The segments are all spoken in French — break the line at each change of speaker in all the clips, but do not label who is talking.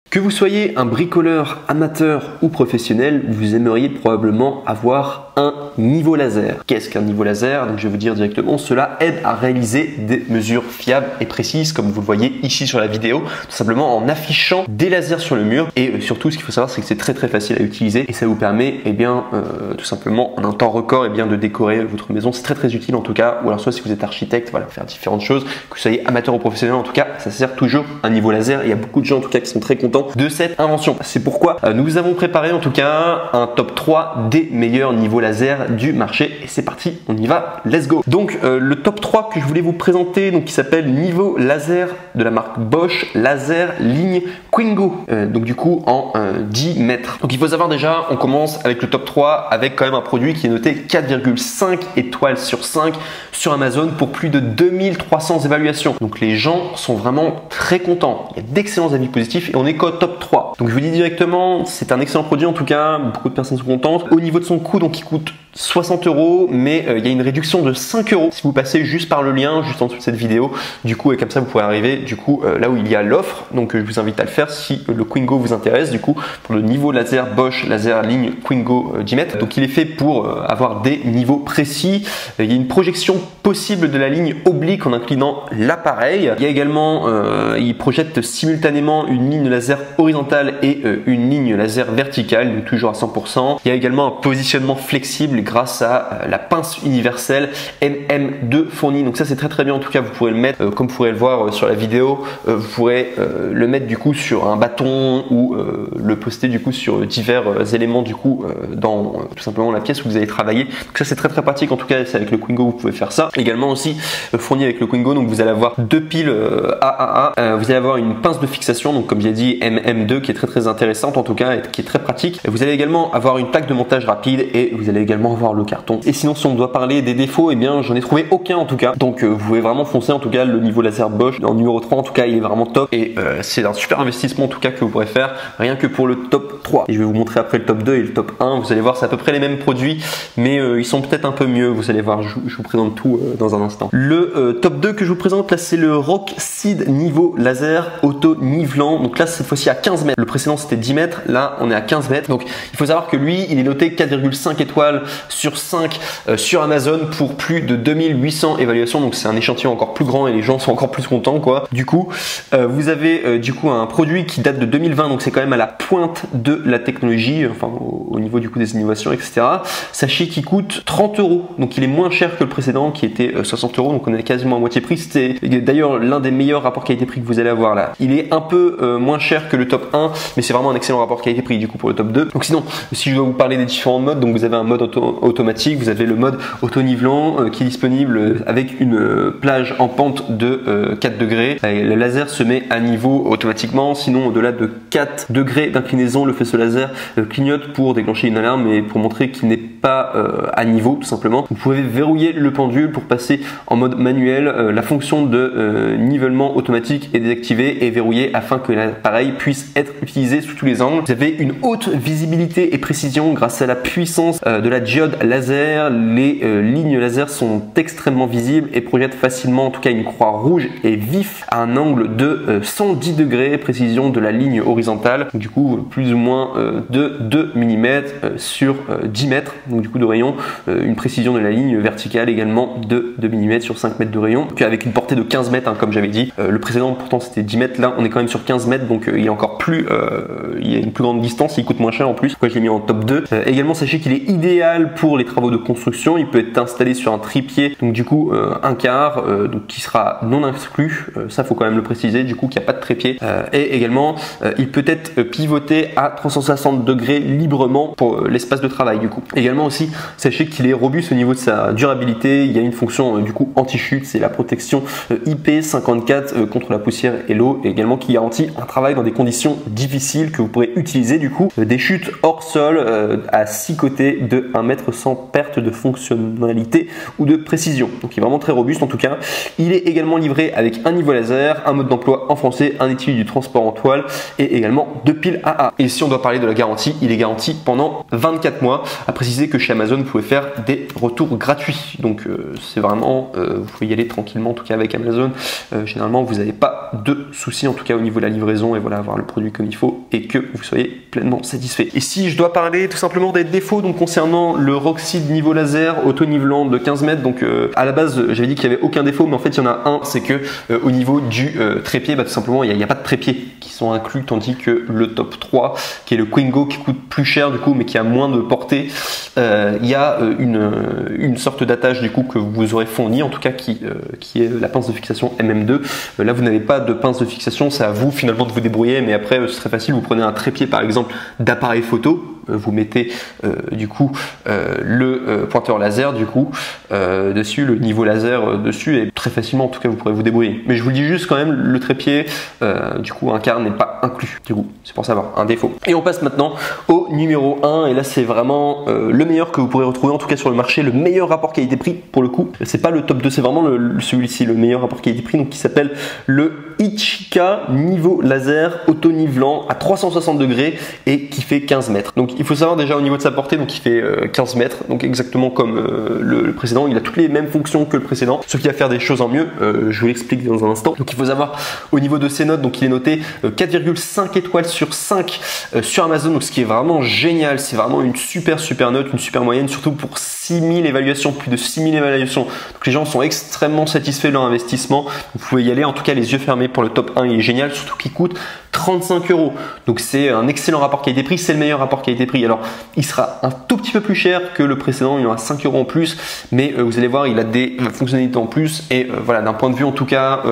Que vous soyez un bricoleur amateur ou professionnel, vous aimeriez probablement avoir un niveau laser. Qu'est-ce qu'un niveau laser? Donc je vais vous dire directement, cela aide à réaliser des mesures fiables et précises comme vous le voyez ici sur la vidéo, tout simplement en affichant des lasers sur le mur. Et surtout ce qu'il faut savoir, c'est que c'est très facile à utiliser et ça vous permet tout simplement en un temps record de décorer votre maison. C'est très utile en tout cas, ou alors soit si vous êtes architecte, voilà, faire différentes choses, que vous soyez amateur ou professionnel, en tout cas ça sert toujours un niveau laser. Il y a beaucoup de gens en tout cas qui sont très contents de cette invention. C'est pourquoi nous vous avons préparé en tout cas un top 3 des meilleurs niveaux laser du marché et c'est parti, on y va, let's go. Donc le top 3 que je voulais vous présenter, donc qui s'appelle niveau laser de la marque Bosch laser ligne Quingo, donc du coup en 10 mètres. Donc il faut savoir déjà, on commence avec le top 3 avec quand même un produit qui est noté 4,5 étoiles sur 5 sur Amazon pour plus de 2300 évaluations. Donc les gens sont vraiment très contents, il y a d'excellents avis positifs et on est qu'au top 3. Donc je vous dis directement, c'est un excellent produit en tout cas, beaucoup de personnes sont contentes. Au niveau de son coût, donc il coûte 60 €, mais il y a une réduction de 5 € si vous passez juste par le lien juste en dessous de cette vidéo. Du coup, et comme ça vous pourrez arriver du coup là où il y a l'offre. Donc je vous invite à le faire si le Quingo vous intéresse. Du coup, pour le niveau laser Bosch laser ligne Quingo 10 mètres. Donc il est fait pour avoir des niveaux précis. Il y a une projection possible de la ligne oblique en inclinant l'appareil. Il y a également, il projette simultanément une ligne laser horizontale et une ligne laser verticale, donc toujours à 100%. Il y a également un positionnement flexible grâce à la pince universelle MM2 fournie. Donc ça c'est très bien en tout cas, vous pourrez le mettre comme vous pourrez le voir sur la vidéo, vous pourrez le mettre du coup sur un bâton ou le poster du coup sur divers éléments du coup dans tout simplement la pièce où vous allez travailler. Donc ça c'est très pratique en tout cas, c'est avec le Quingo vous pouvez faire ça. Également aussi fourni avec le Quingo, donc vous allez avoir deux piles AAA, vous allez avoir une pince de fixation, donc comme j'ai dit MM2 qui est très intéressante en tout cas et qui est très pratique. Vous allez également avoir une plaque de montage rapide et vous allez également avoir le carton. Et sinon si on doit parler des défauts, eh bien j'en ai trouvé aucun en tout cas. Donc vous pouvez vraiment foncer en tout cas le niveau laser Bosch en numéro 3 en tout cas, il est vraiment top et c'est un super investissement en tout cas que vous pourrez faire rien que pour le top 3. Et je vais vous montrer après le top 2 et le top 1. Vous allez voir c'est à peu près les mêmes produits mais ils sont peut-être un peu mieux. Vous allez voir, je vous présente tout dans un instant. Le top 2 que je vous présente là, c'est le Rockseed niveau laser auto nivelant. Donc là cette fois-ci à 15 mètres. Le précédent c'était 10 mètres, là on est à 15 mètres. Donc il faut savoir que lui il est noté 4,5 étoiles sur 5 sur Amazon pour plus de 2800 évaluations. Donc c'est un échantillon encore plus grand et les gens sont encore plus contents quoi. Du coup vous avez du coup un produit qui date de 2020, donc c'est quand même à la pointe de la technologie, enfin au niveau du coup des innovations etc. Sachez qu'il coûte 30 €, donc il est moins cher que le précédent qui était 60 €, donc on est quasiment à moitié prix. C'était d'ailleurs l'un des meilleurs rapports qualité-prix que vous allez avoir là. Il est un peu moins cher que le top 1, mais c'est vraiment un excellent rapport qualité-prix du coup pour le top 2. Donc sinon, si je dois vous parler des différents modes, donc vous avez un mode automatique, vous avez le mode auto-nivelant qui est disponible avec une plage en pente de 4 degrés. Le laser se met à niveau automatiquement, sinon au-delà de 4 degrés d'inclinaison, le faisceau laser clignote pour déclencher une alarme et pour montrer qu'il n'est pas à niveau tout simplement. Vous pouvez verrouiller le pendule pour passer en mode manuel. La fonction de nivellement automatique est désactivée et verrouillée afin que l'appareil puisse être utilisé sous tous les angles. Vous avez une haute visibilité et précision grâce à la puissance de la diode laser. Les lignes laser sont extrêmement visibles et projettent facilement en tout cas une croix rouge et vif à un angle de 110 degrés, précision de la ligne horizontale, du coup plus ou moins de 2 mm sur 10 mètres, donc du coup de rayon, une précision de la ligne verticale également de 2 mm sur 5 mètres de rayon, puis avec une portée de 15 mètres comme j'avais dit. Le précédent pourtant c'était 10 mètres, là on est quand même sur 15 mètres, donc il est encore plus il y a une plus grande distance, il coûte moins cher en plus, pourquoi je l'ai mis en top 2. Également sachez qu'il est idéal pour les travaux de construction, il peut être installé sur un trépied, donc du coup un quart, donc qui sera non inclus, ça faut quand même le préciser, du coup qu'il n'y a pas de trépied, et également il peut être pivoté à 360 degrés librement pour l'espace de travail du coup. Également aussi sachez qu'il est robuste au niveau de sa durabilité, il y a une fonction du coup anti-chute, c'est la protection IP54 contre la poussière et l'eau, et également qui garantit un travail dans des conditions difficiles que vous pourrez utiliser du coup des chutes hors sol à 6 côtés de 1 mètre sans perte de fonctionnalité ou de précision. Donc il est vraiment très robuste en tout cas. Il est également livré avec un niveau laser, un mode d'emploi en français, un étui du transport en toile et également 2 piles AA. Et si on doit parler de la garantie, il est garanti pendant 24 mois. À préciser que chez Amazon vous pouvez faire des retours gratuits, donc c'est vraiment, vous pouvez y aller tranquillement en tout cas avec Amazon. Généralement vous n'avez pas de soucis en tout cas au niveau de la livraison et voilà, avoir le produit comme il faut et que vous soyez pleinement satisfait. Et si je dois parler tout simplement des défauts donc concernant le Roxeed niveau laser auto-nivelant de 15 mètres, donc à la base j'avais dit qu'il n'y avait aucun défaut, mais en fait il y en a un, c'est que au niveau du trépied, tout simplement il n'y a pas de trépied qui sont inclus, tandis que le top 3 qui est le Quingo qui coûte plus cher du coup mais qui a moins de portée, il y a une sorte d'attache du coup que vous aurez fourni en tout cas qui est la pince de fixation MM2. Là vous n'avez pas de pince de fixation, c'est à vous finalement de vous débrouiller, mais après ce serait facile, vous prenez un trépied par exemple d'appareil photo, vous mettez du coup le pointeur laser du coup dessus, le niveau laser dessus, et très facilement en tout cas vous pourrez vous débrouiller. Mais je vous le dis juste quand même, le trépied du coup un quart n'est pas inclus, du coup c'est pour savoir, un défaut. Et on passe maintenant au numéro 1, et là c'est vraiment le meilleur que vous pourrez retrouver en tout cas sur le marché, le meilleur rapport qualité-prix pour le coup. C'est pas le top 2, c'est vraiment celui-ci, le meilleur rapport qualité-prix, donc qui s'appelle le Ichika niveau laser auto-nivelant à 360 degrés et qui fait 15 mètres. Donc il faut savoir déjà au niveau de sa portée, donc il fait 15 mètres, donc exactement comme le précédent. Il a toutes les mêmes fonctions que le précédent, sauf qu'il va faire des choses en mieux, je vous l'explique dans un instant. Donc il faut savoir au niveau de ses notes, donc il est noté 4,5 étoiles sur 5 sur Amazon, donc ce qui est vraiment génial, c'est vraiment une super note, une super moyenne, surtout pour 6000 évaluations, plus de 6000 évaluations. Donc les gens sont extrêmement satisfaits de leur investissement. Vous pouvez y aller, en tout cas les yeux fermés pour le top 1, il est génial, surtout qu'il coûte 35 €. Donc c'est un excellent rapport qualité-prix, c'est le meilleur rapport qualité-prix. Alors il sera un tout petit peu plus cher que le précédent, il y aura 5 € en plus, mais vous allez voir, il a des fonctionnalités en plus, et voilà, d'un point de vue en tout cas,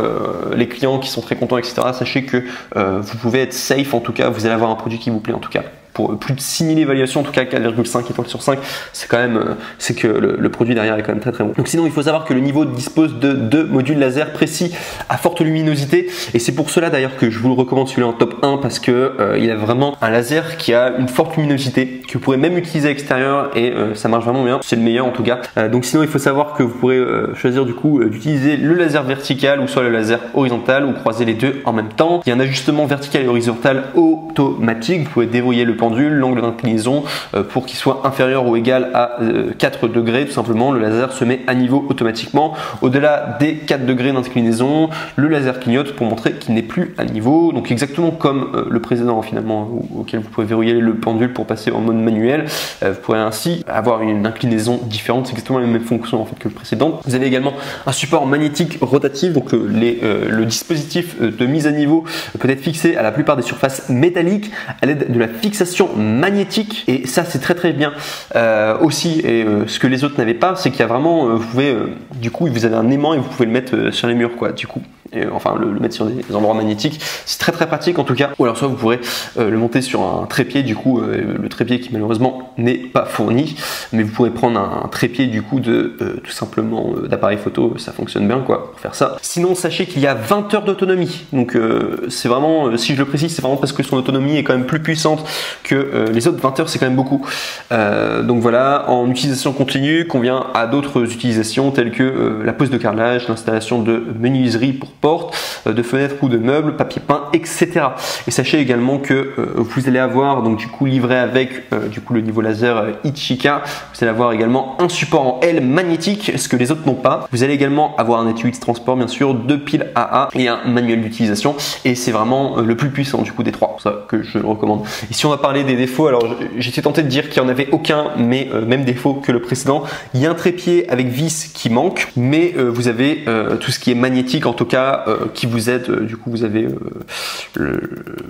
les clients qui sont très contents, etc., sachez que vous pouvez être safe, en tout cas, vous allez avoir un produit qui vous plaît en tout cas. Pour plus de 6000 évaluations, en tout cas 4,5 étoiles sur 5, c'est quand même, c'est que le produit derrière est quand même très bon. Donc sinon il faut savoir que le niveau dispose de 2 modules laser précis à forte luminosité, et c'est pour cela d'ailleurs que je vous le recommande celui-là en top 1, parce que il a vraiment un laser qui a une forte luminosité, que vous pourrez même utiliser à l'extérieur, et ça marche vraiment bien, c'est le meilleur en tout cas. Donc sinon il faut savoir que vous pourrez choisir du coup d'utiliser le laser vertical ou soit le laser horizontal, ou croiser les deux en même temps. Il y a un ajustement vertical et horizontal automatique, vous pouvez déverrouiller le l'angle d'inclinaison pour qu'il soit inférieur ou égal à 4 degrés, tout simplement. Le laser se met à niveau automatiquement. Au-delà des 4 degrés d'inclinaison, le laser clignote pour montrer qu'il n'est plus à niveau. Donc exactement comme le précédent finalement, auquel vous pouvez verrouiller le pendule pour passer en mode manuel. Vous pourrez ainsi avoir une inclinaison différente, c'est exactement la même fonction en fait que le précédent. Vous avez également un support magnétique rotatif, donc le dispositif de mise à niveau peut être fixé à la plupart des surfaces métalliques à l'aide de la fixation magnétique, et ça c'est très bien aussi. Et ce que les autres n'avaient pas, c'est qu'il y a vraiment, vous pouvez du coup vous avez un aimant et vous pouvez le mettre sur les murs quoi, du coup. Et, enfin le mettre sur des endroits magnétiques, c'est très pratique en tout cas. Ou alors soit vous pourrez le monter sur un trépied, du coup le trépied qui malheureusement n'est pas fourni, mais vous pourrez prendre un trépied du coup de tout simplement d'appareil photo, ça fonctionne bien quoi pour faire ça. Sinon sachez qu'il y a 20 heures d'autonomie, donc c'est vraiment, si je le précise, c'est vraiment parce que son autonomie est quand même plus puissante que les autres. 20 heures c'est quand même beaucoup, donc voilà. En utilisation continue, convient à d'autres utilisations telles que la pose de carrelage, l'installation de menuiserie pour porte, de fenêtres ou de meubles, papier peint, etc. Et sachez également que vous allez avoir donc du coup livré avec du coup le niveau laser Ichika, vous allez avoir également un support en L magnétique, ce que les autres n'ont pas. Vous allez également avoir un étui de transport bien sûr, 2 piles AA et un manuel d'utilisation, et c'est vraiment le plus puissant du coup des trois, pour ça que je le recommande. Et si on va parler des défauts, alors j'étais tenté de dire qu'il n'y en avait aucun, mais même défaut que le précédent. Il y a un trépied avec vis qui manque, mais vous avez tout ce qui est magnétique en tout cas qui vous aide. Du coup vous avez le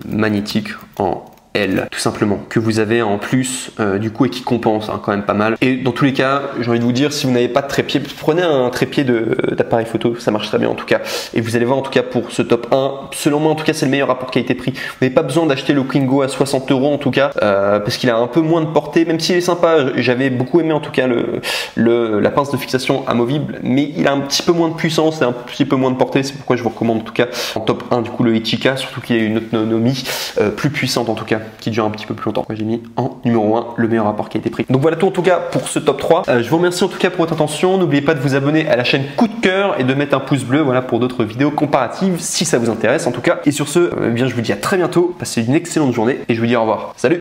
magnétique en L, tout simplement, que vous avez en plus du coup, et qui compense quand même pas mal. Et dans tous les cas, j'ai envie de vous dire, si vous n'avez pas de trépied, prenez un trépied d'appareil photo, ça marche très bien en tout cas. Et vous allez voir en tout cas pour ce top 1, selon moi en tout cas c'est le meilleur rapport qualité-prix. Vous n'avez pas besoin d'acheter le Quingo à 60 € en tout cas, parce qu'il a un peu moins de portée, même s'il est sympa. J'avais beaucoup aimé en tout cas la pince de fixation amovible, mais il a un petit peu moins de puissance et un petit peu moins de portée. C'est pourquoi je vous recommande en tout cas en top 1 du coup le Ichika, surtout qu'il a une autonomie plus puissante en tout cas, qui dure un petit peu plus longtemps. J'ai mis en numéro 1 le meilleur rapport qualité-prix. Donc voilà tout en tout cas pour ce top 3. Je vous remercie en tout cas pour votre attention. N'oubliez pas de vous abonner à la chaîne Coup de Cœur et de mettre un pouce bleu, voilà, pour d'autres vidéos comparatives si ça vous intéresse en tout cas. Et sur ce, eh bien je vous dis à très bientôt. Passez une excellente journée et je vous dis au revoir. Salut!